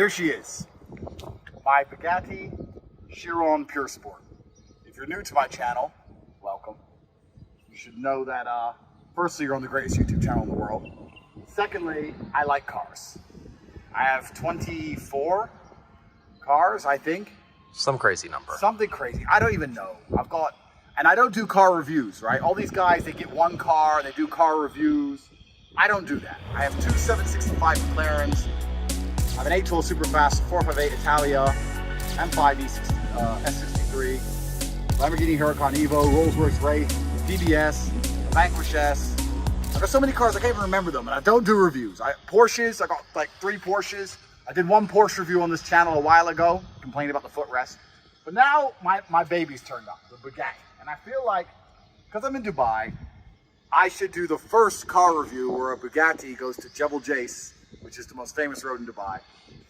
here she is, my Bugatti Chiron Pure Sport. If you're new to my channel, welcome. You should know that, firstly, you're on the greatest YouTube channel in the world. Secondly, I like cars. I have 24 cars, I think. Some crazy number. Something crazy. I don't even know. And I don't do car reviews, right? All these guys, they get one car, they do car reviews. I don't do that. I have two 765 McLarens. I have an 812 Superfast, 458 Italia, M5 S63, Lamborghini Huracan Evo, Rolls-Royce Wraith, DBS, Vanquish S. I've got so many cars I can't even remember them, and I don't do reviews. Porsches, I got like 3 Porsches. I did one Porsche review on this channel a while ago, complaining about the footrest. But now my baby's turned up, the Bugatti. And I feel like, because I'm in Dubai, I should do the first car review where a Bugatti goes to Jebel Jais, which is the most famous road in Dubai,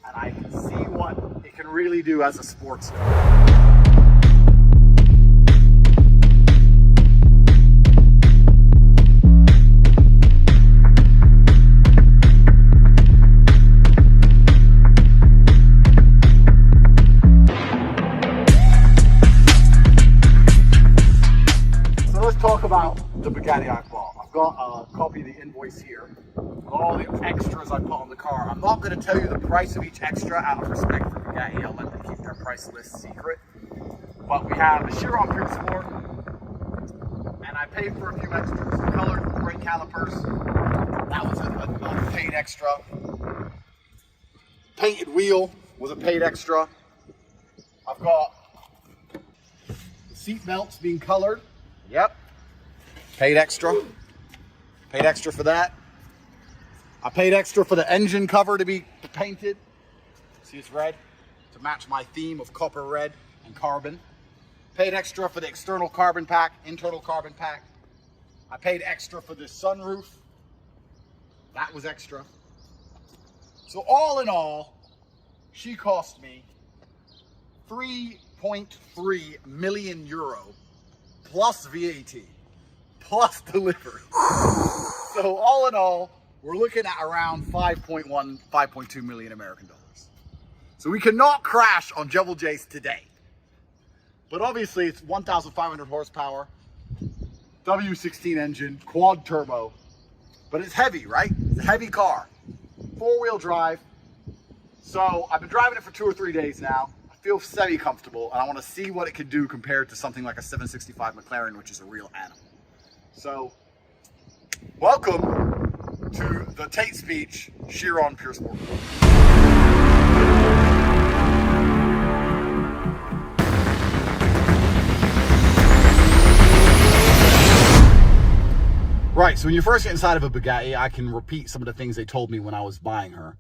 and I can see what it can really do as a sports car. So let's talk about the Bugatti I bought. I've got a copy of the invoice here. All the extras I put on the car. I'm not going to tell you the price of each extra out of respect for Bugatti. I'll let them keep their price list secret. But we have the Chiron Pure Sport, and I paid for a few extras. Colored brake calipers. That was a paid extra. Painted wheel was a paid extra. I've got the seat belts being colored. Yep. Paid extra. Paid extra for that. I paid extra for the engine cover to be painted. See, it's red to match my theme of copper red and carbon. Paid extra for the external carbon pack, internal carbon pack. I paid extra for the sunroof. That was extra. So all in all, she cost me 3.3 million euro plus VAT, plus delivery. So all in all, we're looking at around 5.1, 5.2 million American dollars. So we cannot crash on Jebel Jais today. But obviously it's 1,500 horsepower, W16 engine, quad turbo. But it's heavy, right? It's a heavy car. 4-wheel drive. So I've been driving it for 2 or 3 days now. I feel semi-comfortable, and I want to see what it could do compared to something like a 765 McLaren, which is a real animal. So, welcome to the Tate Speech Chiron Pure Sport. Right, so when you first get inside of a Bugatti, I can repeat some of the things they told me when I was buying her.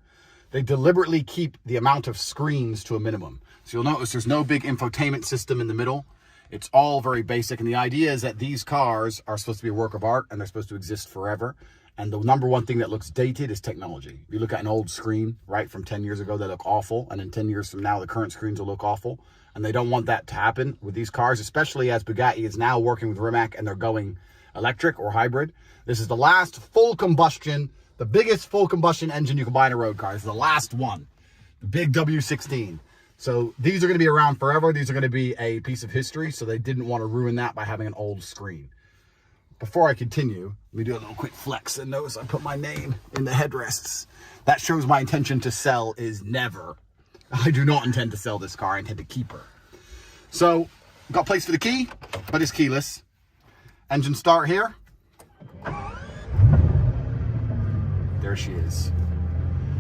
They deliberately keep the amount of screens to a minimum. So you'll notice there's no big infotainment system in the middle. It's all very basic, and the idea is that these cars are supposed to be a work of art, and they're supposed to exist forever. And the number one thing that looks dated is technology. If you look at an old screen, right, from 10 years ago, they look awful. And in 10 years from now, the current screens will look awful. And they don't want that to happen with these cars, especially as Bugatti is now working with Rimac and they're going electric or hybrid. This is the last full combustion, the biggest full combustion engine you can buy in a road car. It's the last one, the big W16. So these are going to be around forever. These are going to be a piece of history. So they didn't want to ruin that by having an old screen. Before I continue, let me do a little quick flex and notice I put my name in the headrests. That shows my intention to sell is never. I do not intend to sell this car. I intend to keep her. So, got a place for the key, but it's keyless. Engine start here. There she is.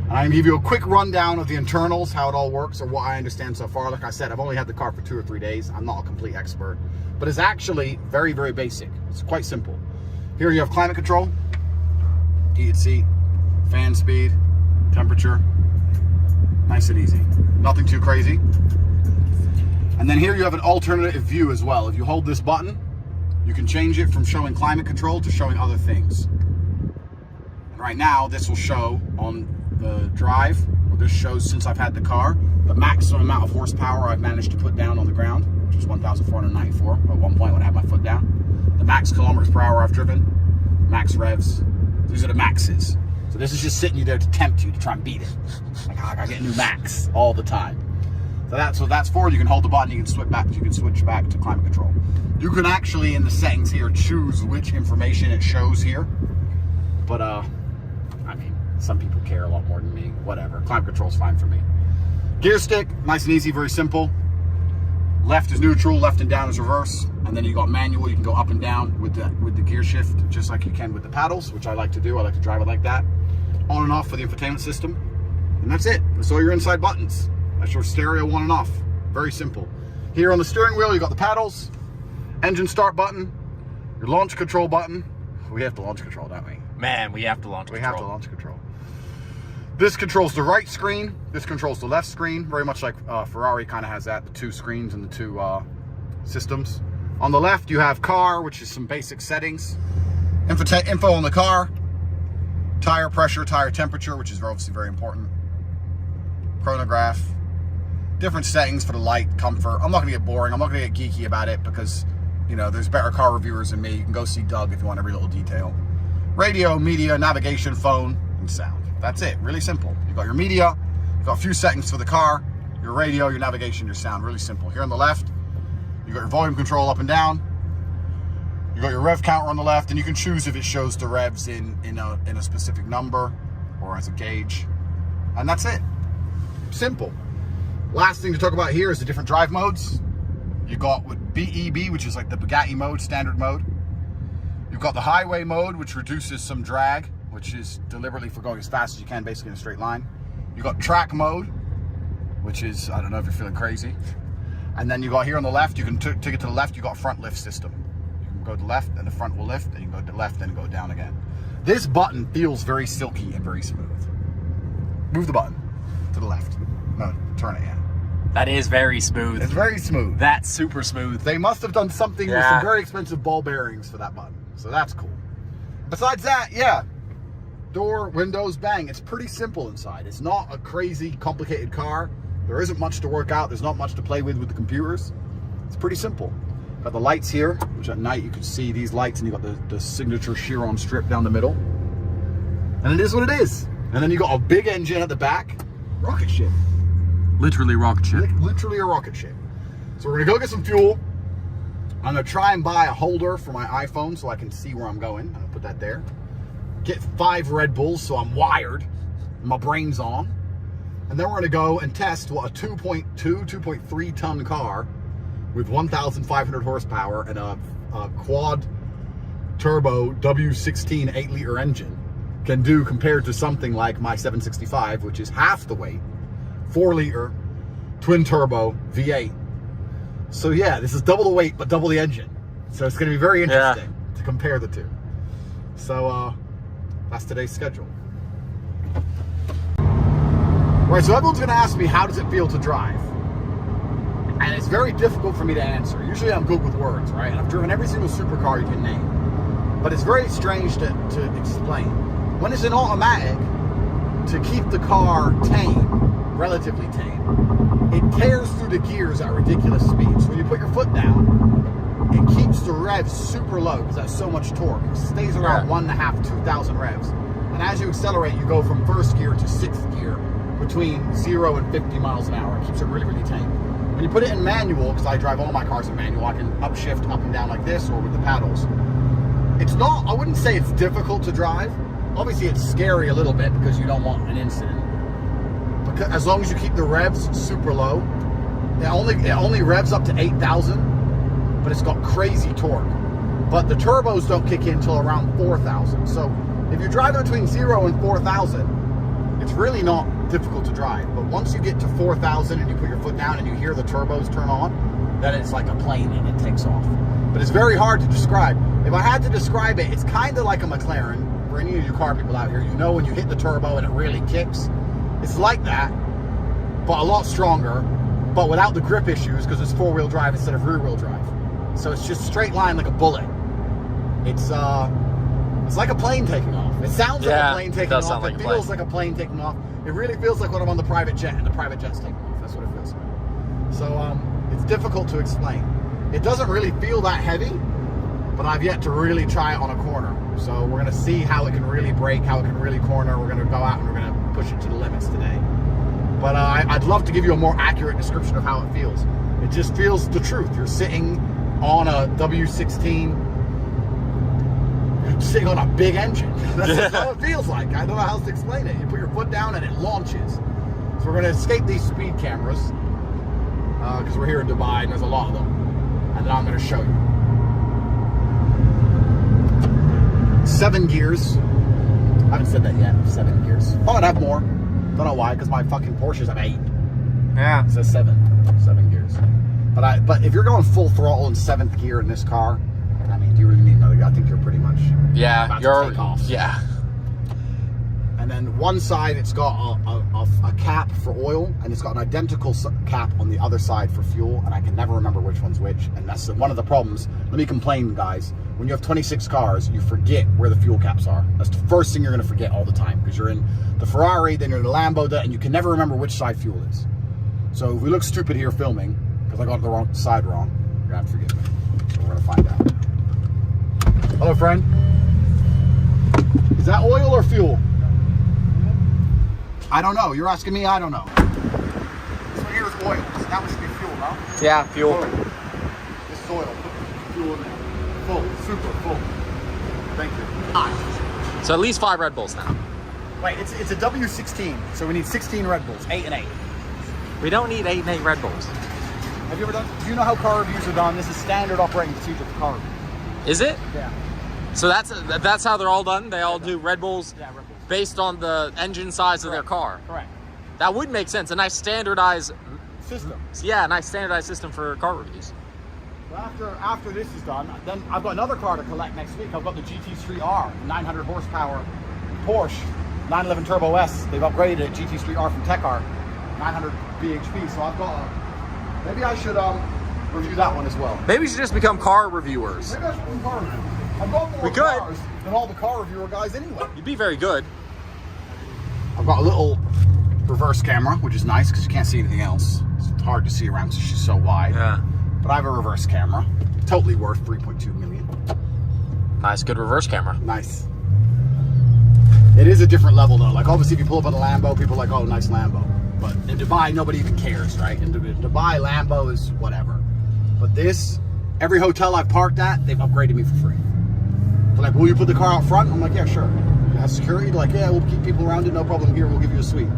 And I'm going to give you a quick rundown of the internals, how it all works, or what I understand so far. Like I said, I've only had the car for 2 or 3 days. I'm not a complete expert. But it's actually very, very basic. It's quite simple. Here you have climate control, heated seat, fan speed, temperature. Nice and easy. Nothing too crazy. And then here you have an alternative view as well. If you hold this button, you can change it from showing climate control to showing other things. And right now, this will show on the drive, or this shows since I've had the car, the maximum amount of horsepower I've managed to put down on the ground, which is 1,494 at one point when I had my foot down. The max kilometers per hour I've driven, max revs. These are the maxes. So So this is just sitting you there to tempt you to try and beat it. Like, I gotta get a new max all the time. So that's what that's for. You can hold the button, you can switch back to climate control. You can actually, in the settings here, choose which information it shows here. But, I mean, some people care a lot more than me. Whatever. Climate control's fine for me. Gear stick, nice and easy, very simple. Left is neutral, left and down is reverse. And then you got manual, you can go up and down with the gear shift, just like you can with the paddles, which I like to do. I like to drive it like that. On and off for the infotainment system. And that's it. That's all your inside buttons. That's your stereo on and off. Very simple. Here on the steering wheel, you got the paddles, engine start button, your launch control button. We have to launch control, don't we? Man, we have to launch control. We have to launch control. This controls the right screen. This controls the left screen. Very much like Ferrari kind of has that, the two screens and the two systems. On the left, you have car, which is some basic settings. Info on the car. Tire pressure, tire temperature, which is obviously very important. Chronograph. Different settings for the light, comfort. I'm not going to get boring. I'm not going to get geeky about it because, you know, there's better car reviewers than me. You can go see Doug if you want every little detail. Radio, media, navigation, phone, and sound. That's it. Really simple. You've got your media. You've got a few settings for the car. Your radio, your navigation, your sound. Really simple. Here on the left, you got your volume control up and down. You got your rev counter on the left, and you can choose if it shows the revs in a specific number or as a gauge. And that's it. Simple. Last thing to talk about here is the different drive modes. You got with BEB, which is like the Bugatti mode, standard mode. You've got the highway mode, which reduces some drag, which is deliberately for going as fast as you can, basically in a straight line. You got track mode, which is, I don't know if you're feeling crazy. And then you got here on the left, you can take it to the left, you got a front lift system. You can go to the left and the front will lift, and you can go to the left and go down again. This button feels very silky and very smooth. Move the button to the left. No, turn it, yeah. That is very smooth. It's very smooth. That's super smooth. They must have done something with some very expensive ball bearings for that button. So that's cool. Besides that, yeah. Door, windows, bang. It's pretty simple inside. It's not a crazy, complicated car. There isn't much to work out. There's not much to play with the computers. It's pretty simple. Got the lights here, which at night you can see these lights, and you got the signature Chiron strip down the middle. And it is what it is. And then you got a big engine at the back. Rocket ship. Literally rocket ship. Literally a rocket ship. So we're gonna go get some fuel. I'm gonna try and buy a holder for my iPhone so I can see where I'm going. I'm gonna put that there. Get 5 Red Bulls so I'm wired. My brain's on. And then we're gonna go and test what a 2.3 ton car with 1,500 horsepower and a quad turbo W16 8-liter engine can do compared to something like my 765, which is half the weight, 4-liter twin turbo V8. So yeah, this is double the weight but double the engine. So it's going to be very interesting to compare the two. So that's today's schedule. Right, so everyone's going to ask me, how does it feel to drive? And it's very difficult for me to answer. Usually I'm good with words, right? And I've driven every single supercar you can name. But it's very strange to explain. When it's an automatic, to keep the car tame, relatively tame, it tears through the gears at ridiculous speeds. So when you put your foot down, it keeps the revs super low because that's so much torque. It stays around 1.5 to 2,000 revs. And as you accelerate, you go from first gear to 6th gear between 0 and 50 miles an hour. It keeps it really, really tame. When you put it in manual, because I drive all my cars in manual, I can upshift up and down like this or with the paddles. It's not, I wouldn't say it's difficult to drive. Obviously it's scary a little bit because you don't want an incident. Because as long as you keep the revs super low, it only revs up to 8,000, but it's got crazy torque. But the turbos don't kick in until around 4,000. So if you're driving between 0 and 4,000, it's really not difficult to drive. But once you get to 4,000 and you put your foot down and you hear the turbos turn on, then it's like a plane and it takes off. But it's very hard to describe. If I had to describe it, it's kind of like a McLaren. For any of you car people out here, you know when you hit the turbo and it really kicks. It's like that, but a lot stronger, but without the grip issues because it's 4-wheel drive instead of rear-wheel drive. So it's just straight line like a bullet. It's like a plane taking off. It sounds like a plane taking off. It feels like a plane taking off. It really feels like when I'm on the private jet and the private jet's taking off. That's what it feels like. So it's difficult to explain. It doesn't really feel that heavy. but I've yet to really try it on a corner. So we're gonna see how it can really brake, how it can really corner. We're gonna go out and we're gonna push it to the limits today. But I'd love to give you a more accurate description of how it feels. It just feels the truth. You're sitting on a W16, you're sitting on a big engine. That's just how it feels like. I don't know how else to explain it. You put your foot down and it launches. So we're gonna escape these speed cameras because we're here in Dubai and there's a lot of them. And then I'm gonna show you. 7 gears. I haven't said that yet. 7 gears. Thought I'd have more. Don't know why, because my fucking Porsche's have 8. Yeah. It says 7 gears. But if you're going full throttle in 7th gear in this car, I mean, do you really need another? I think you're pretty much about to take off. Yeah. And then one side, it's got a cap for oil, and it's got an identical cap on the other side for fuel, and I can never remember which one's which. And that's one of the problems. Let me complain, guys. When you have 26 cars, you forget where the fuel caps are. That's the first thing you're going to forget all the time, because you're in the Ferrari, then you're in the Lambo, and you can never remember which side fuel is. So if we look stupid here filming, because I got the wrong side wrong, you're going to have to forgive me. So we're going to find out. Hello, friend. Is that oil or fuel? I don't know. You're asking me, I don't know. This one here is oil. So that one should be fuel, no? Yeah, fuel. Oil. This is oil. Put fuel in there. Full. Super full. Thank you. So at least 5 Red Bulls now. Wait, it's a W16, so we need 16 Red Bulls, 8 and 8. We don't need 8 and 8 Red Bulls. Have you ever done? Do you know how car reviews are done? This is standard operating procedure for car reviews. Is it? Yeah. So that's how they're all done? They all do Red Bulls? Yeah, Red Bulls. Based on the engine size of their car. Correct. That would make sense. A nice standardized System. Yeah, a nice standardized system for car reviews. After this is done, then I've got another car to collect next week. I've got the GT Street R, 900 horsepower Porsche 911 Turbo S. They've upgraded it, GT Street R from Tech R, 900 bhp. So I've got maybe I should review that one as well. Maybe we should just become car reviewers. Maybe I should become car reviewer. I've got more cars than all the car reviewer guys anyway. You'd be very good. I've got a little reverse camera, which is nice because you can't see anything else. It's hard to see around because she's so wide. Yeah. But I have a reverse camera. Totally worth 3.2 million. Nice, good reverse camera. Nice. It is a different level though. Like obviously if you pull up on a Lambo, people are like, oh, nice Lambo. But in Dubai, nobody even cares, right? In Dubai, Lambo is whatever. But this, every hotel I've parked at, they've upgraded me for free. They're like, will you put the car out front? I'm like, yeah, sure. You have security? They're like, yeah, we'll keep people around it, no problem here, we'll give you a suite.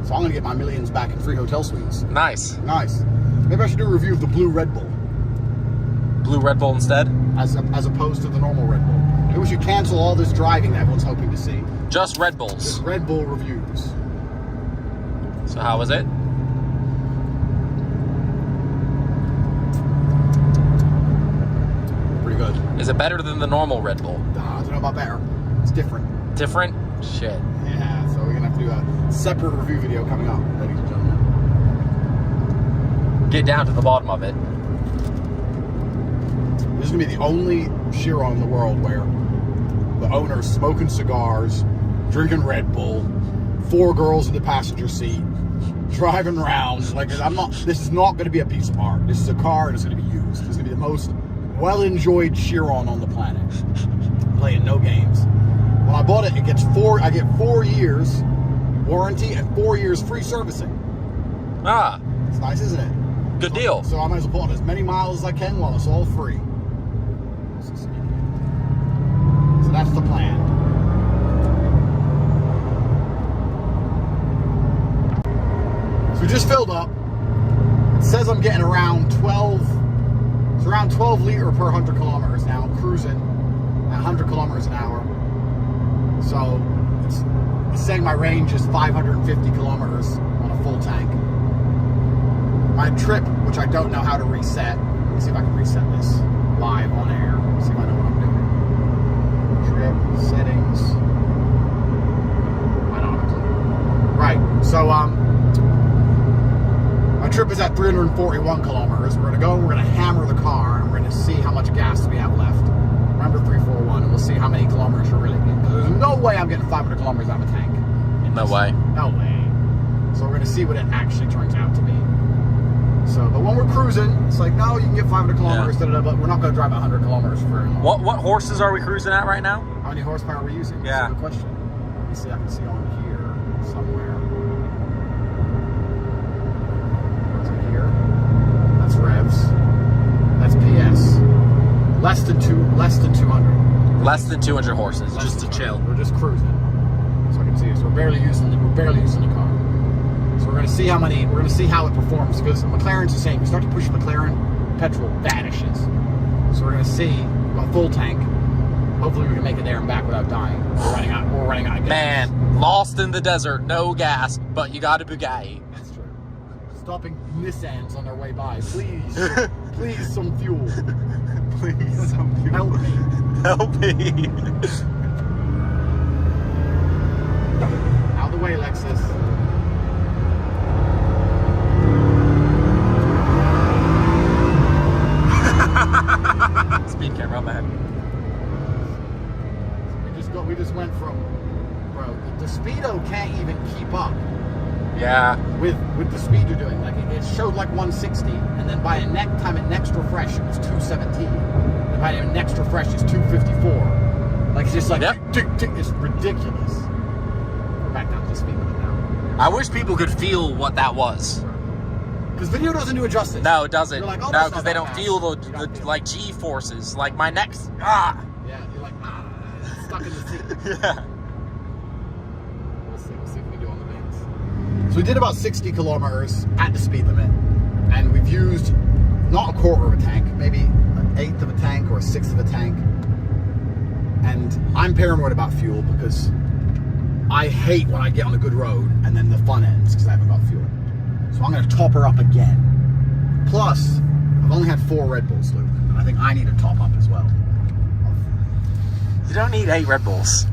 So I'm gonna get my millions back in free hotel suites. Nice. Nice. Maybe I should do a review of the blue Red Bull. Blue Red Bull instead? As opposed to the normal Red Bull. Maybe we should cancel all this driving that everyone's hoping to see. Just Red Bulls. Just Red Bull reviews. So how was it? Pretty good. Is it better than the normal Red Bull? I don't know about better. It's different. Different? Shit. Yeah, so we're gonna have to do a separate review video coming up, ladies and gentlemen. Get down to the bottom of it. This is gonna be the only Chiron in the world where the owner's smoking cigars, drinking Red Bull, 4 girls in the passenger seat, driving around. Like this is not gonna be a piece of art. This is a car and it's gonna be used. This is gonna be the most well-enjoyed Chiron on the planet. Playing no games. When I bought it, I get 4 years warranty and 4 years free servicing. Ah. It's nice, isn't it? Good deal. So I might as well put on as many miles as I can while it's all free. So that's the plan. So we just filled up. It says I'm getting around 12. It's around 12 liter per 100 kilometers now. I'm cruising at 100 kilometers an hour. So it's saying my range is 550 kilometers on a full tank. My trip, which I don't know how to reset. Let me see if I can reset this live on air. Let's see if I know what I'm doing. Trip settings. I don't know. Right. So my trip is at 341 kilometers. We're gonna go and we're gonna hammer the car and we're gonna see how much gas we have left. Remember 341, and we'll see how many kilometers we're really getting. There's no way I'm getting 500 kilometers out of a tank. No way. No way. So we're gonna see what it actually turns out to be. So, but when we're cruising, it's like, no, you can get 500 kilometers, but we're not going to drive 100 kilometers for very long. What horses are we cruising at right now? How many horsepower are we using? Yeah. That's a good question. Let me see, I can see on here somewhere. What's it here? That's revs. That's PS. Less than 200. Less than 200 horses, Less just to than chill. We're just cruising. So I can see it. So we're barely using the car. So we're going to see how it performs, because McLaren's the same. You start to push McLaren, petrol vanishes. So we're going to see a full tank. Hopefully we can make it there and back without dying. We're running out of gas. Man, lost in the desert, no gas, but you got a Bugatti. That's true. Stopping Nissans on their way by. Please, please, some fuel. Please, some fuel. Help me. Help me. Out of the way, Lexus. Speed camera on my head. We just went from, bro, the Speedo can't even keep up. Yeah. With the speed you're doing. Like it showed like 160, and then by time at next refresh it was 217. And by the next refresh it's 254. Like it's just like tick, tick, it's ridiculous. We're back down to the speed limit now. I wish people could feel what that was. Because video doesn't do it justice. No, it doesn't. Like, oh, no, because they don't feel the like G forces. Like my neck's Yeah, you're like stuck in the seat. Yeah. We'll see what we can do on the banks. So we did about 60 kilometers at the speed limit, and we've used not a quarter of a tank, maybe an eighth of a tank or a sixth of a tank. And I'm paranoid about fuel because I hate when I get on a good road and then the fun ends because I haven't got fuel. So I'm going to top her up again. Plus, I've only had 4 Red Bulls, Luke, and I think I need a top up as well. You don't need 8 Red Bulls.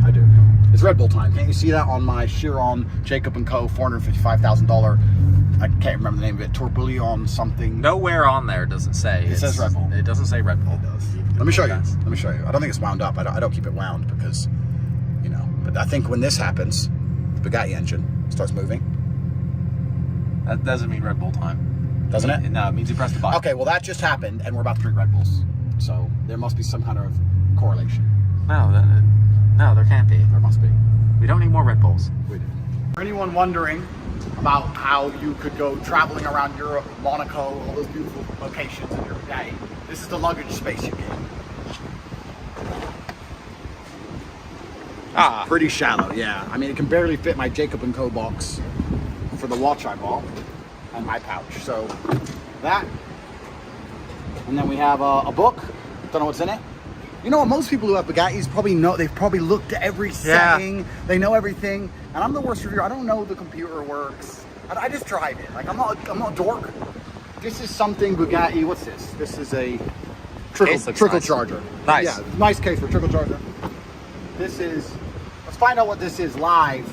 I do. It's Red Bull time. Can't you see that on my Chiron Jacob & Co. $455,000? I can't remember the name of it. Tourbillon something. Nowhere on there does it say. It says Red Bull. It doesn't say Red Bull. It does. Let me show you. Let me show you. I don't think it's wound up. I don't keep it wound because, you know. But I think when this happens, the Bugatti engine starts moving. That doesn't mean Red Bull time. Doesn't it? No, it means you press the button. Okay, well that just happened, and we're about to drink Red Bulls. So there must be some kind of correlation. No, there can't be. There must be. We don't need more Red Bulls. We do. For anyone wondering about how you could go traveling around Europe, Monaco, all those beautiful locations in your Bugatti, this is the luggage space you get. Ah. Pretty shallow, yeah. I mean, it can barely fit my Jacob & Co. box for the watch I bought and my pouch. So that, and then we have a book. Don't know what's in it. You know what? Most people who have Bugattis probably know. They've probably looked at every setting. They know everything. And I'm the worst reviewer. I don't know the computer works. I just drive it. Like I'm not a dork. This is something Bugatti. What's this? This is a trickle nice. charger. Nice. Yeah, nice case for trickle charger. This is. Let's find out what this is live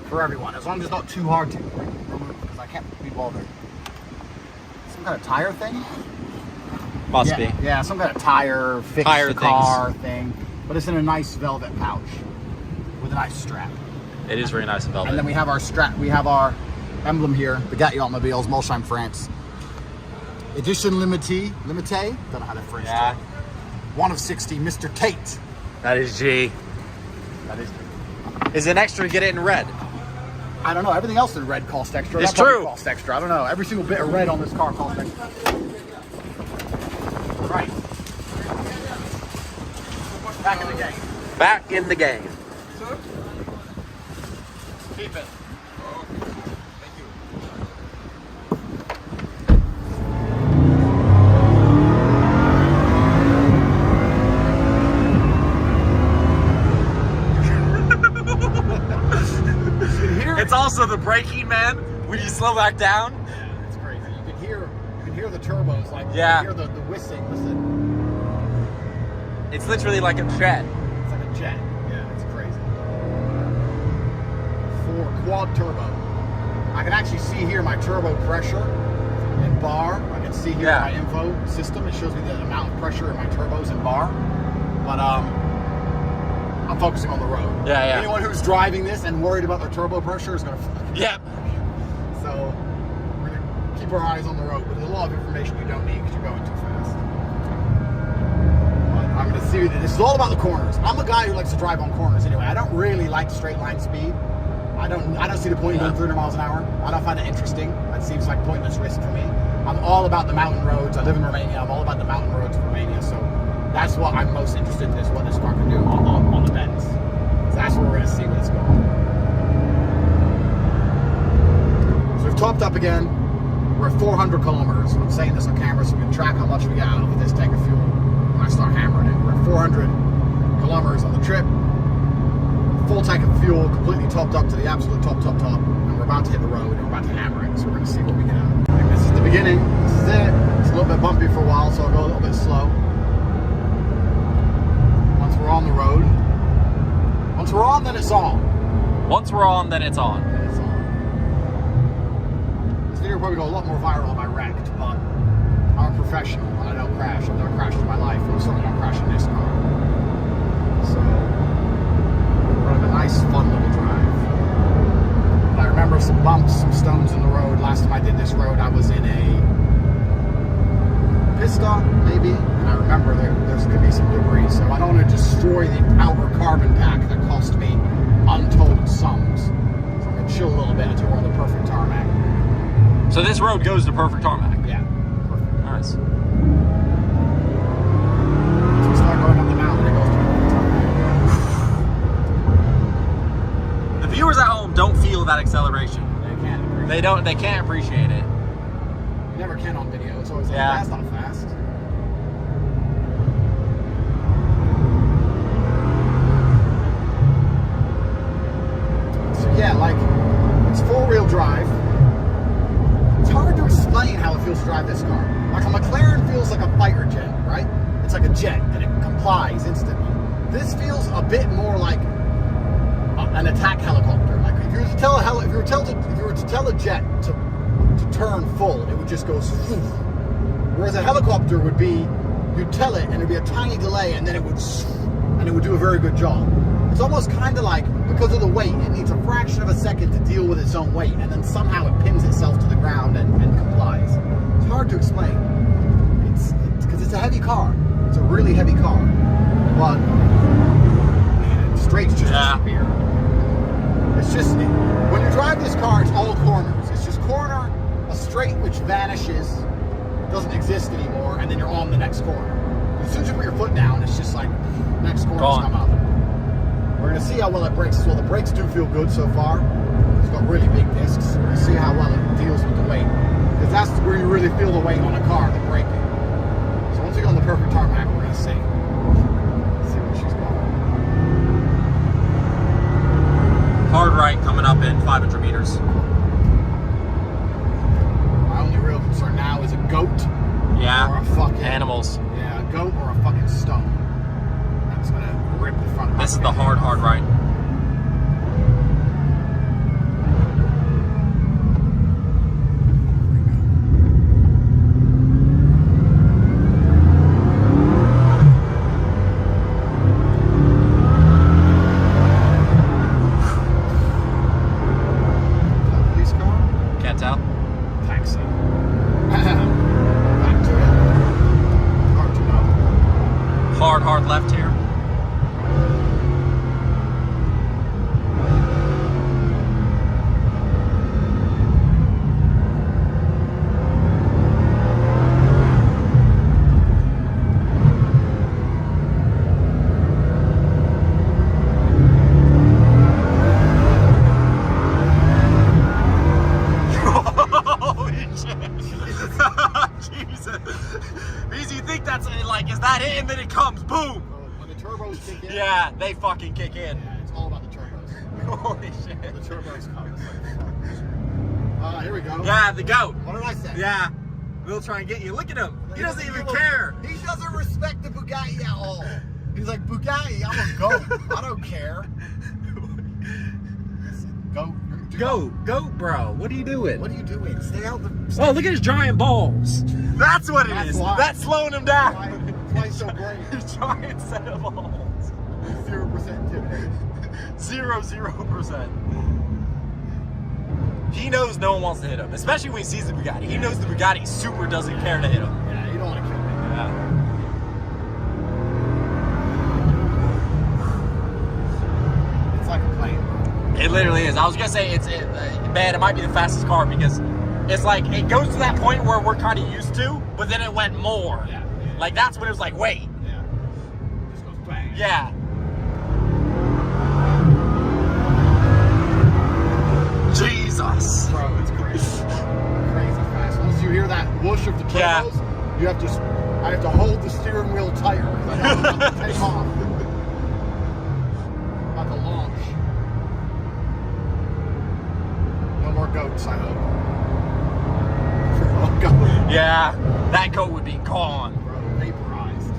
for everyone. As long as it's not too hard to remove, because I can't be bothered. Some kind of tire thing. Must be. Yeah, some kind of tire, fix the car thing. But it's in a nice velvet pouch with a nice strap. It is very nice and velvet. And then we have our strap. We have our emblem here, Bugatti Automobiles, Molsheim, France. Edition Limité. Don't know how to French. Yeah. 1 of 60, Mr. Tate. That is G. That is. Is it extra to get it in red? I don't know. Everything else in red costs extra. It's That probably true. Costs extra. I don't know. Every single bit of red on this car costs extra. Right. Back in the game. Back in the game. Keep it. It's also the braking, man. When you slow back down. Yeah, it's crazy. You can hear the turbos, like Yeah. you can hear the whistling. Listen, It's literally like a jet. it's like a jet. Yeah, it's crazy. 4 quad turbo. I can actually see here my turbo pressure in bar. I can see here my info system. It shows me the amount of pressure in my turbos in bar. But I'm focusing on the road. Yeah. Anyone who's driving this and worried about their turbo pressure is gonna. Yep. So we're gonna keep our eyes on the road, but there's a lot of information you don't need because you're going too fast. But I'm gonna see that this is all about the corners. I'm a guy who likes to drive on corners anyway. I don't really like straight line speed. I don't see the point in going 300 miles an hour. I don't find it interesting. That seems like pointless risk for me. I'm all about the mountain roads. I live in Romania. I'm all about the mountain roads of Romania. So that's what I'm most interested in, is what this car can do on the bends. So that's where we're going to see where it's going. So we've topped up again. We're at 400 kilometers. I'm saying this on camera so we can track how much we get out of this tank of fuel when I start hammering it. We're at 400 kilometers on the trip. Full tank of fuel, completely topped up to the absolute top, and we're about to hit the road and we're about to hammer it, so we're going to see what we get out. I think this is the beginning, this is it. It's a little bit bumpy for a while, so I'll go a little bit slow. Once we're on the road, once we're on, then it's on. Once we're on, then it's on. Then it's on. This video will probably go a lot more viral if I wrecked, but I'm a professional and I don't crash. I've never crashed in my life, and certainly not crashing this car. So a nice, fun little drive. But I remember some bumps, some stones in the road. Last time I did this road, I was in a pit stop, maybe, and I remember there's going to be some debris. So I don't want to destroy the outer carbon pack that cost me untold sums. So I'm going to chill a little bit until we're on the perfect tarmac. So this road goes to perfect tarmac? Yeah, perfect. Nice. Once we start going up the mountain, it goes to perfect tarmac. Viewers at home don't feel that acceleration. They can't appreciate it. You never can on video. It's always like, Yeah. that's not fast. So yeah, like, it's four-wheel drive. It's hard to explain how it feels to drive this car. Like a McLaren feels like a fighter jet, right? It's like a jet and it complies instantly. This feels a bit more like an attack helicopter. Like if you were to tell a jet to turn full, it would just go swoosh. Whereas a helicopter would be, you'd tell it and it'd be a tiny delay and then it would do a very good job. It's almost kind of like, because of the weight, it needs a fraction of a second to deal with its own weight, and then somehow it pins itself to the ground and complies. It's hard to explain. It's because it's a heavy car. It's a really heavy car. But man, straights just disappear. It's just, when you drive this car, it's all corners. It's just corner, a straight which vanishes, doesn't exist anymore, and then you're on the next corner. As soon as you put your foot down, it's just like, next corner's come up. We're going to see how well it brakes as well. The brakes do feel good so far. It's got really big discs. We're going to see how well it deals with the weight. Because that's where you really feel the weight on a car, the braking. So once we get on the perfect tarmac, we're going to see. Let's see where she's going. Hard right coming up in 500 meters. My only real concern now is a goat. Yeah. Or a fucking animals. Yeah, a goat or a fucking stone. That's gonna rip the front of my This is the hard right. Police car? Can't tell. Taxi. Back to it. Hard to know. Hard left here. Jesus. Because you think that's like, is that it? And then it comes, boom. When the turbos kick in. Yeah, they fucking kick in. Yeah, it's all about the turbos. Holy shit. The turbos come. Here we go. Yeah, the goat. What did I say? Yeah. We'll try and get you. Look at him. He doesn't even care. He doesn't respect the Bugatti at all. He's like, Bugatti, I'm a goat. I don't care. Goat, bro. What are you doing? What are you doing? Stay out the... Oh, look at his giant balls. That's what it is. why. That's slowing him down. Why he's so great? His giant set of balls. 0% intimidated. 0%. He knows no one wants to hit him, especially when he sees the Bugatti. He knows the Bugatti super doesn't care to hit him. Yeah, you don't want to kill me. Yeah. It's like a plane. It literally is. I was gonna say man, it might be the fastest car because it's like it goes to that point where we're kind of used to, but then it went more. Yeah. Like that's when it was like, wait. Yeah. It just goes bang. Yeah. Jesus. Bro, it's crazy. Crazy fast. Once you hear that whoosh of the turbos, Yeah. you have to. I have to hold the steering wheel tighter because I don't want to take off. About to launch. No more goats, I hope. Oh, God. Yeah. That goat would be gone. Bro, vaporized.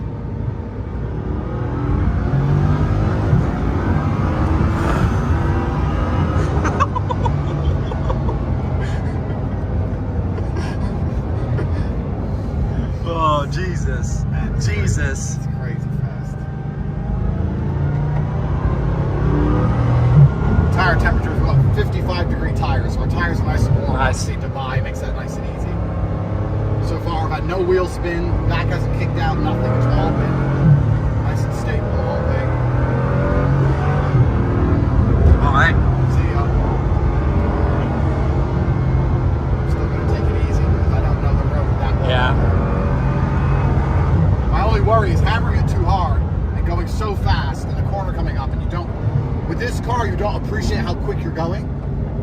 Oh, Jesus. Jesus. It's crazy fast. Tire temperature is about 55-degree tires, so our tires are nice and warm. Nice. Easy to buy, makes that nice and easy. So far, I've had no wheel spin, back hasn't kicked out, nothing. It's all been nice and stable the whole thing. All right. See ya. I'm still going to take it easy because I don't know the road that well. Yeah. My only worry is hammering it too hard and going so fast in the corner coming up, and you don't. With this car, you don't appreciate how quick you're going.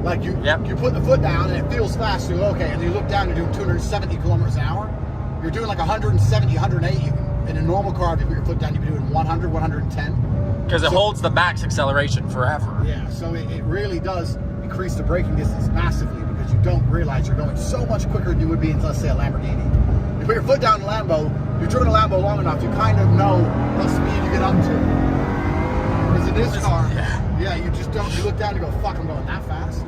Like you put the foot down and it feels fast. You go, okay, and you look down, you're doing 270 kilometers an hour. You're doing like 170, 180. In a normal car, if you put your foot down, you'd be doing 100, 110. Because it holds the max acceleration forever. Yeah, so it really does increase the braking distance massively because you don't realize you're going so much quicker than you would be in, let's say, a Lamborghini. You put your foot down in a Lambo, you've driven a Lambo long enough, you kind of know what speed you get up to. Because in this car, yeah, you just don't, you look down and you go, fuck, I'm going that fast.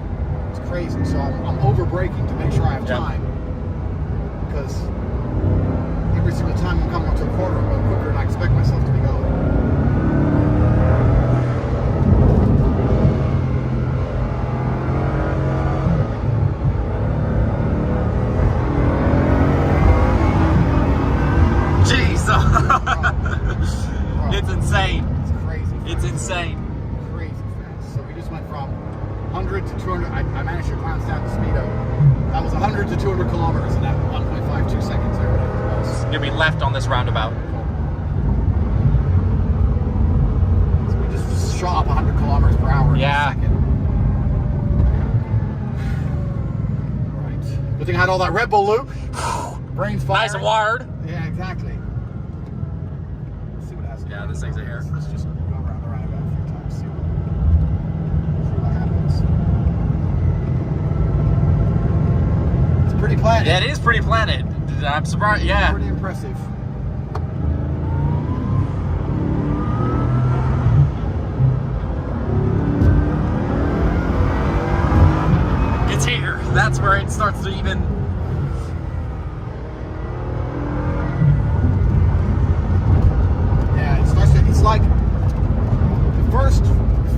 It's crazy. So I'm over braking to make sure I have time. Because every single time I'm coming up to a corner, I'm going quicker than I expect myself to be going. It's insane. It's crazy. It's insane. Crazy fast. So we just went from 100 to 200. I managed to glance down the speedo. That was 100 to 200 kilometers in that 1.52 seconds or whatever it was. You'll be left on this roundabout. So we just shot up 100 kilometers per hour in a second. Right. Good thing I had all that Red Bull loop. Brain's firing. Nice and wired. Yeah, exactly. Yeah, this thing's a hair. Let's just go around the roundabout a few times, see what happens. It's pretty planted. Yeah, it is pretty planted. I'm surprised. Yeah. Pretty impressive. It's here. That's where it starts to even. It's like the first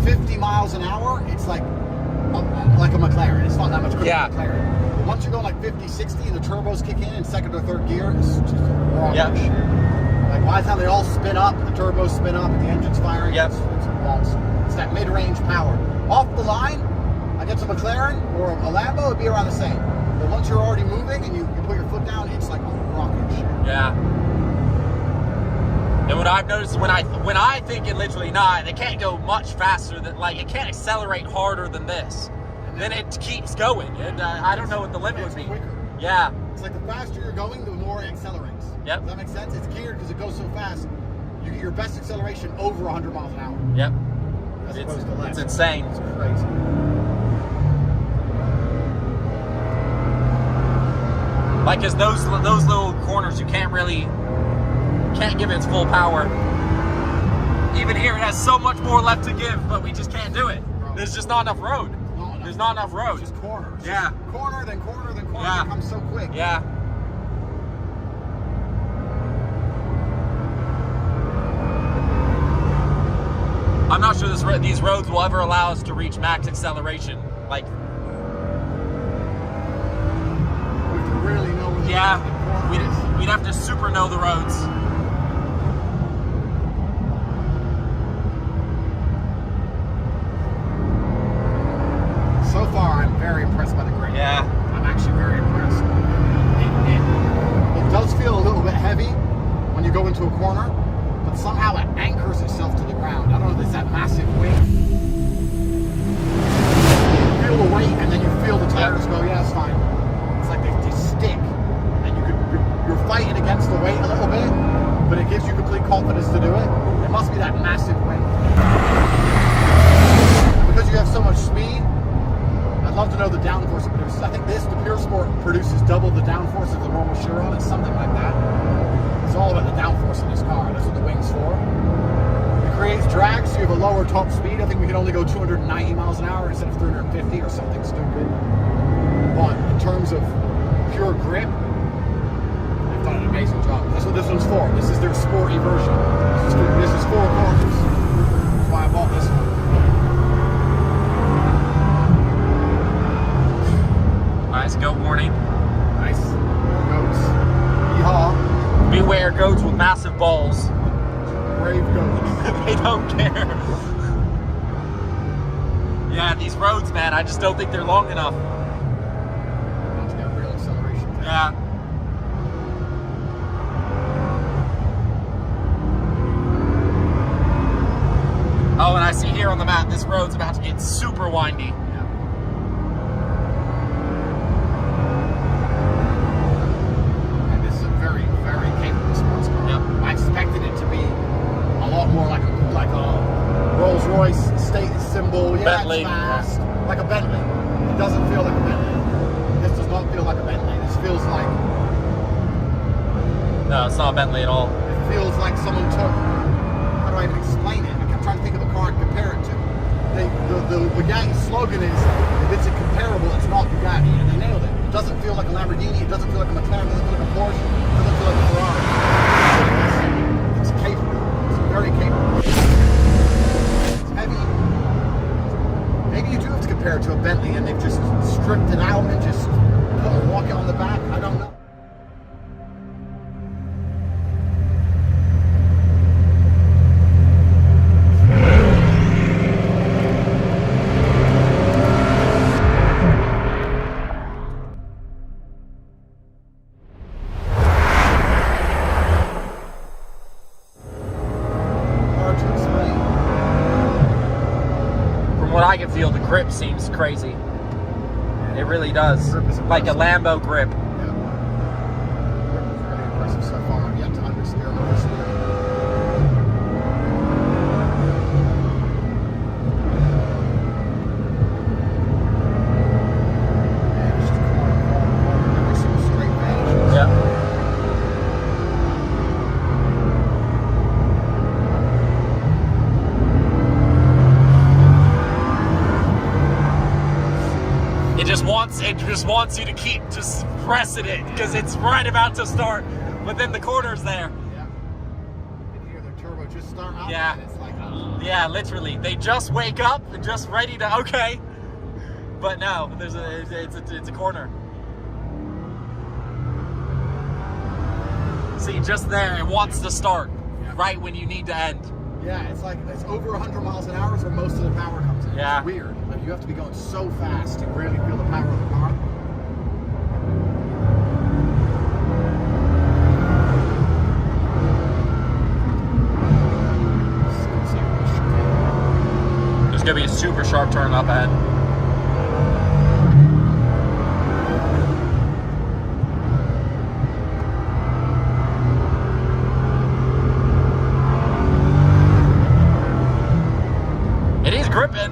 50 miles an hour, it's like a McLaren. It's not that much quicker than a McLaren. But once you go like 50, 60 and the turbos kick in second or third gear, it's just wrong shit. Like by the time they all spin up, the turbos spin up, and the engine's firing, it's awesome. It's that mid-range power. Off the line, against a McLaren or a Lambo, it'd be around the same. But once you're already moving and you put your foot down, it's like rocket shit. Yeah. And what I've noticed when I think it literally not, they can't go much faster than, like, it can't accelerate harder than this. Then it keeps going. I don't know what the limit would be. Quicker. Yeah. It's like the faster you're going, the more it accelerates. Yep. Does that make sense? It's geared because it goes so fast. You get your best acceleration over 100 miles an hour. Yep. As opposed to less. It's insane. It's crazy. Like, cause those little corners, you can't give it its full power. Even here, it has so much more left to give, but we just can't do it. There's just not enough road. There's not enough road. It's just corner. It's Yeah. just corner, then corner, then corner. Yeah. It comes so quick. Yeah. I'm not sure these roads will ever allow us to reach max acceleration. Like, Yeah, we'd have to super know the roads. So far, I'm very impressed by the grip. Yeah. I'm actually very impressed. It does feel a little bit heavy when you go into a corner, but somehow it anchors itself to the ground. I don't know, there's that massive weight. You feel the weight, and then you feel the tires go, yeah, it's fine. It's like they stick, and you're fighting against the weight a little bit, but it gives you complete confidence to do it. It must be that massive weight. Because you have so much speed, I'd love to know the downforce it produces. I think the Pure Sport produces double the downforce of the normal Chiron. It's something like that. It's all about the downforce in this car. That's what the wing's for. It creates drag, so you have a lower top speed. I think we can only go 290 miles an hour instead of 350 or something stupid. But in terms of pure grip, they've done an amazing job. That's what this one's for. This is their sporty version. This is 4 corners. That's why I bought this one. Nice goat warning. Nice. Goats. Yeehaw. Beware goats with massive balls. Brave goats. They don't care. Yeah, these roads, man, I just don't think they're long enough. Let's get real acceleration. Yeah. Oh, and I see here on the map, this road's about to get super windy. Symbol, yeah, Bentley. it's fast, like a Bentley. It doesn't feel like a Bentley. This does not feel like a Bentley. This feels like... No, it's not a Bentley at all. It feels like someone took... How do I even explain it? I'm trying to think of a car to compare it to. The Bugatti slogan is, if it's incomparable, it's not Bugatti, and they nailed it. It doesn't feel like a Lamborghini, it doesn't feel like a McLaren, it doesn't feel like a Porsche, it doesn't feel like a Ferrari. It's capable. It's very capable. It's heavy. Maybe you do have to compare it to a Bentley and they've just stripped it out and just put a rocket on the back. I don't know. Hard to explain. What I can feel, the grip seems crazy. It really does. Like a Lambo grip. Yeah. Grip is really impressive so far. I've yet to understeer and oversteer. Yeah, it's just corner. Every single straight vanishes. Yeah. It just wants you to keep just pressing it because it's right about to start, but then the corner's there. Yeah. You can hear the turbo just start up. Yeah. And it's like, Yeah, literally. They just wake up and just ready to okay, but no, it's a corner. See, just there, it wants to start right when you need to end. yeah, it's like it's over 100 miles an hour is where most of the power comes in. Yeah. It's weird. Like you have to be going so fast to really feel the power of the car. There's gonna be a super sharp turn up ahead. It is gripping.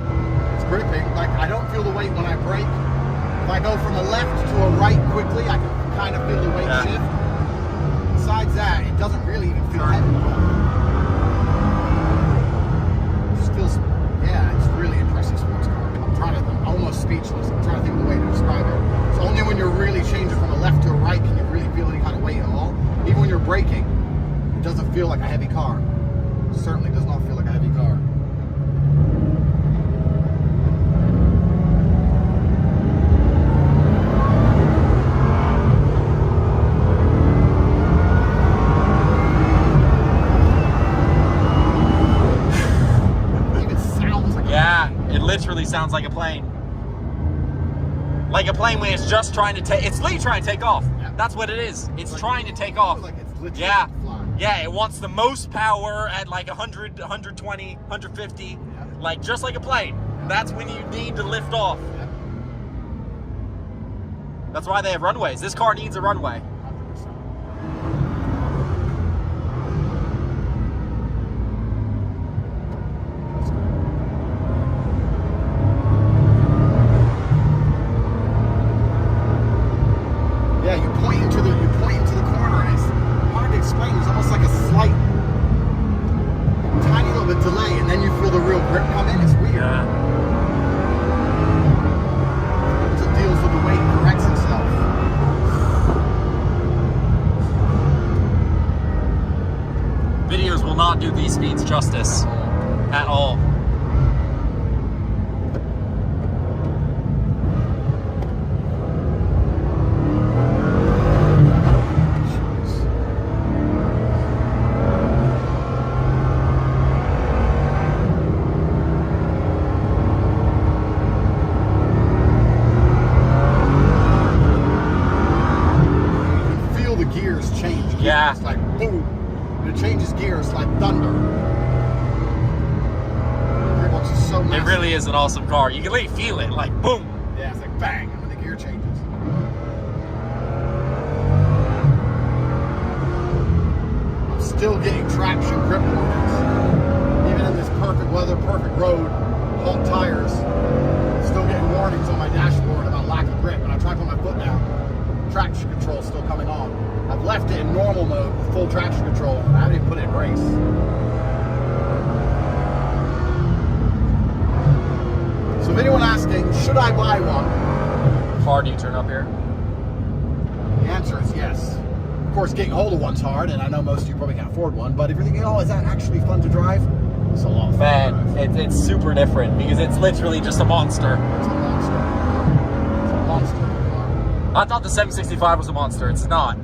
It's gripping. Like I don't feel the weight when I brake. If I go from a left to a right quickly, I can kind of feel the weight shift. Besides that, it doesn't really even feel heavy. It just feels, yeah, it's really impressive sports car. I'm almost speechless. I'm trying to think of the way to describe it. It's only when you're really changing from a left to a right can you really feel any kind of weight at all. Even when you're braking, it doesn't feel like a heavy car. It certainly does not feel like a heavy car. sounds like a plane. Like a plane when it's just trying to take, it's literally trying to take off. Yeah. That's what it is. It's like, trying to take off. Like it's legit Yeah. flying. Yeah, it wants the most power at like 100, 120, 150. Yeah. Like just like a plane. Yeah. That's when you need to lift off. Yeah. That's why they have runways. This car needs a runway. 100%. Yeah, you point into the corner, and it's hard to explain. It's almost like a slight, tiny little bit delay, and then you feel the real grip come in. It's weird. Yeah. Once it deals with the weight, it corrects itself. Videos will not do these speeds justice at all. Feel the gears change. Yeah. It's like boom. And it changes gears like thunder. Gearbox is so It massive. really is an awesome car. You can really feel it, like boom. Yeah, it's like bang when the gear changes. I'm still getting traction grip warnings. Even in this perfect weather, perfect road, halt tires, still getting warnings on my dashboard about lack of grip. When I try to put my foot down, traction control is still coming on. I've left it in normal mode with full traction control, and I haven't even put it in race. So if anyone asking, should I buy one? How far do you turn up here? The answer is yes. Of course, getting hold of one's hard, and I know most of you probably can't afford one, but if you're thinking, oh, is that actually fun to drive? It's a lot of fun to drive. It's super different because it's literally just a monster. It's a monster. It's a monster car. I thought the 765 was a monster. It's not.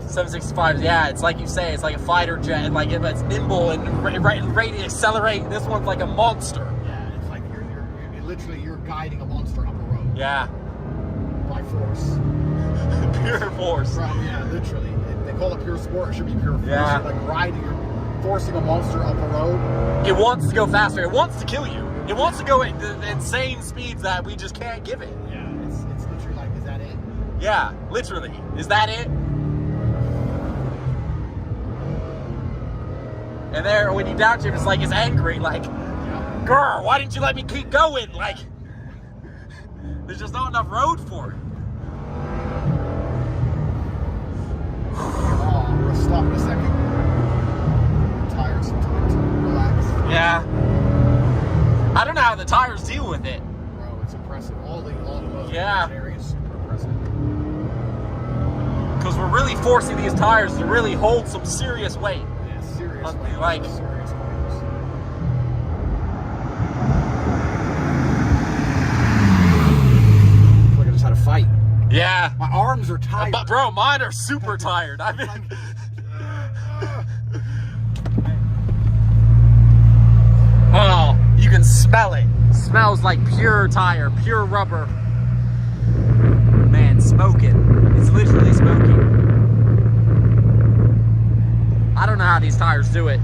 765, yeah, it's like you say, it's like a fighter jet, like it's nimble and ready to accelerate. This one's like a monster. Yeah, it's like you're guiding a monster up a road. Yeah. By force. Pure force. Right, yeah, literally. They call it pure sport. It should be pure force. Yeah. You're like riding, you're forcing a monster up a road. It wants to go faster. It wants to kill you. It wants to go at the insane speeds that we just can't give it. Yeah, it's literally like, is that it? Yeah, literally. Is that it? And there, when you downshift, it's like it's angry, like, Yeah. grr, why didn't you let me keep going? Like, there's just not enough road for it. Oh, we'll stop in a second. Tires some time to relax. Yeah. I don't know how the tires deal with it. Bro, it's impressive. All the motor Yeah. area is super impressive. Because we're really forcing these tires to really hold some serious weight. Yeah, serious. Like- serious corners. I feel like I just had a fight. Yeah. My arms are tired. But bro, mine are super tired. I mean, oh, you can smell it. Smells like pure tire, pure rubber. Man, smoking. It's literally smoking. I don't know how these tires do it,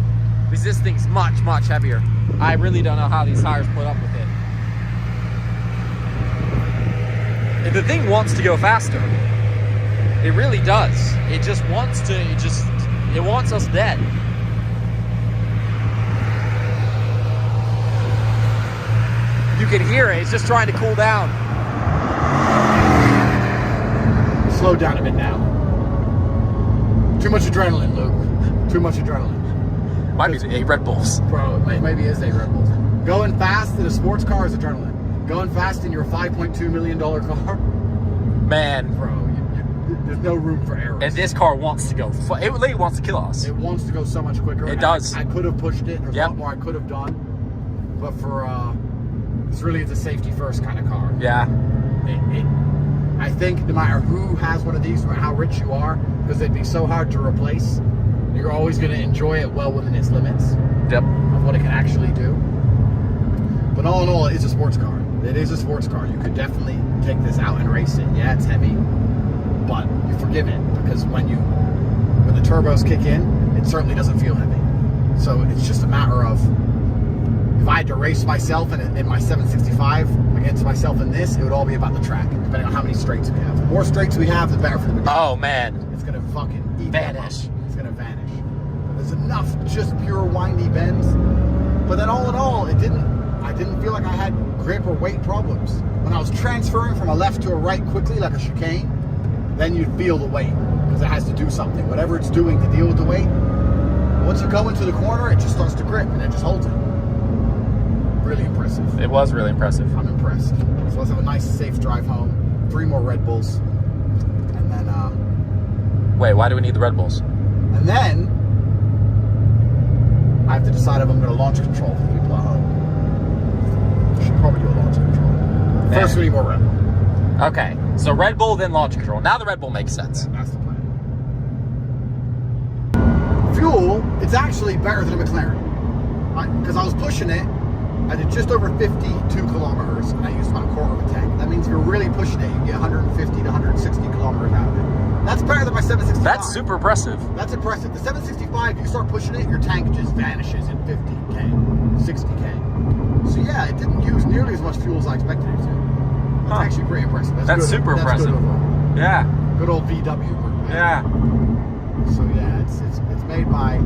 because this thing's much, much heavier. I really don't know how these tires put up with it. And the thing wants to go faster. It really does. It just wants to, it wants us dead. You can hear it. It's just trying to cool down. Slow down a bit now. Too much adrenaline, Luke. Too much adrenaline. Might be the 8 Red Bulls. Bro, maybe it is a Red Bulls. Going fast in a sports car is adrenaline. Going fast in your $5.2 million car, Man. bro, there's no room for errors. And this car wants to go. It really wants to kill us. It wants to go so much quicker. It and does. I could have pushed it. There's Yep. a lot more I could have done. But for, it's a safety first kind of car. Yeah. I think no matter who has one of these, no matter how rich you are, because they'd be so hard to replace, you're always going to enjoy it well within its limits Yep. of what it can actually do. But all in all, it is a sports car. It is a sports car. You could definitely take this out and race it. Yeah, it's heavy, but you forgive it because when the turbos kick in, it certainly doesn't feel heavy. So it's just a matter of, if I had to race myself in my 765 against myself in this, it would all be about the track, depending on how many straights we have. The more straights we have, the better for the Bugatti. Oh man, It's gonna fucking eat vanish. It's gonna vanish. There's enough just pure windy bends, but then all in all, I didn't feel like I had grip or weight problems. When I was transferring from a left to a right quickly, like a chicane, then you'd feel the weight because it has to do something. Whatever it's doing to deal with the weight, once you go into the corner, it just starts to grip and it just holds it. Really impressive. It was really impressive. I'm impressed. So let's have a nice, safe drive home. 3 more Red Bulls, and then. Wait, why do we need the Red Bulls? And then I have to decide if I'm going to launch control for the people at home. Should probably do a launch control. First, we need more Red Bull. Okay, so Red Bull, then launch control. Now the Red Bull makes sense. That's the plan. Fuel, it's actually better than a McLaren. Because I was pushing it, I did just over 52 kilometers, and I used about a quarter of a tank. That means if you're really pushing it, you get 150 to 160 kilometers out of it. That's better than my 765. That's super impressive. That's impressive. The 765, you start pushing it, your tank just vanishes in 50K, 60K. So yeah, it didn't use nearly as much fuel as I expected it to. That's actually pretty impressive. That's super impressive. Good overall. Yeah. Good old VW group. Yeah. So yeah, it's made by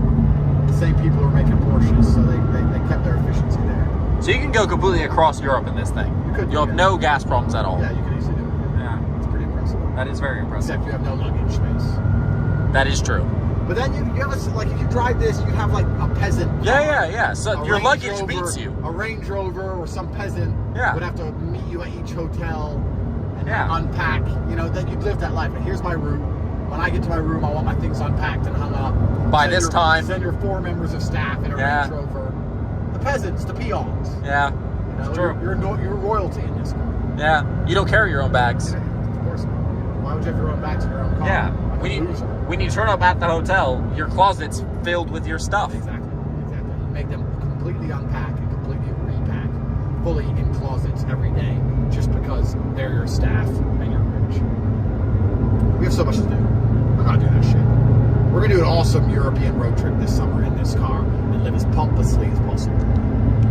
the same people who are making Porsches, so they kept their efficiency there. So you can go completely across Europe in this thing. You could. You'll have no gas problems at all. Yeah, you can easily do it. Yeah. It's pretty impressive. That is very impressive. Except you have no luggage space. That is true. But then you have like if you drive this, you have like a peasant. Yeah. So a your Range luggage Rover, beats you. A Range Rover or some peasant would have to meet you at each hotel and unpack. You know, then you'd live that life. And here's my route. When I get to my room, I want my things unpacked and hung up. By this time. Send your 4 members of staff in a Range Rover. The peasants, the peons. Yeah. You know, It's true. You're royalty in this car. Yeah. You don't carry your own bags. Of course not. Why would you have your own bags in your own car? Yeah. Like when you turn up at the hotel, your closet's filled with your stuff. Exactly. You make them completely unpack and completely repack, fully in closets every day, just because they're your staff and you're rich. We have so much to do. I'm not doing that shit. We're gonna do an awesome European road trip this summer in this car and live as pompously as possible.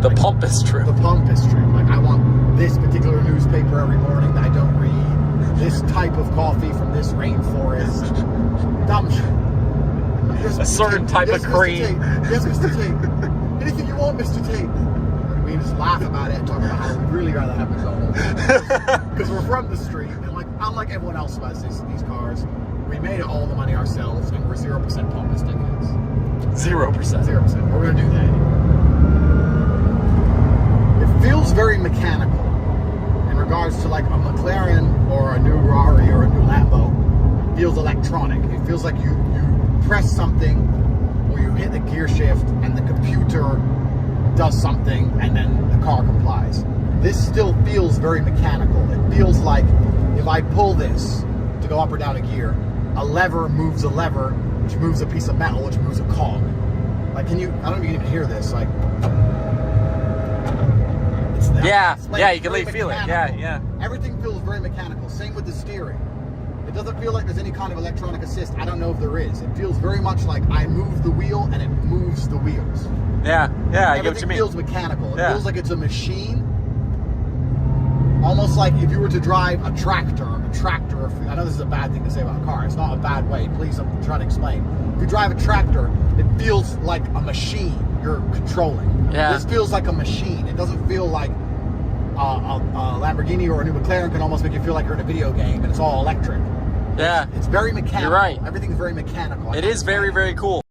The pompous trip. The pompous trip. Like I want this particular newspaper every morning that I don't read. This type of coffee from this rainforest. Dumb shit. Yes, A certain type of cream. Yes, Mr. Tate. Anything you want, Mr. Tate. We can just laugh about it and talk about how we'd really rather have McDonald's. Because we're from the street, and like unlike everyone else who has these cars, we made all the money ourselves, and we're 0% pompous dickheads. 0%. 0%. We're gonna do that anyway. It feels very mechanical in regards to like a McLaren or a new Rari or a new Lambo. It feels electronic. It feels like you press something or you hit the gear shift and the computer does something and then the car complies. This still feels very mechanical. It feels like if I pull this to go up or down a gear, a lever moves a lever, which moves a piece of metal, which moves a cog. Like, I don't know if you can even hear this. Like, it's that. Yeah, It's like yeah, you can very really feel it. mechanical. Yeah. Everything feels very mechanical. Same with the steering. It doesn't feel like there's any kind of electronic assist. I don't know if there is. It feels very much like I move the wheel and it moves the wheels. Yeah, I get what you mean. Everything feels mechanical. It Yeah. feels like it's a machine. Almost like if you were to drive a tractor. I know this is a bad thing to say about a car. It's not a bad way. Please, I'm trying to explain. If you drive a tractor, it feels like a machine you're controlling. Yeah. This feels like a machine. It doesn't feel like a Lamborghini or a new McLaren can almost make you feel like you're in a video game and it's all electric. Yeah. It's very mechanical. You're right. Everything's very mechanical. It is very, very cool.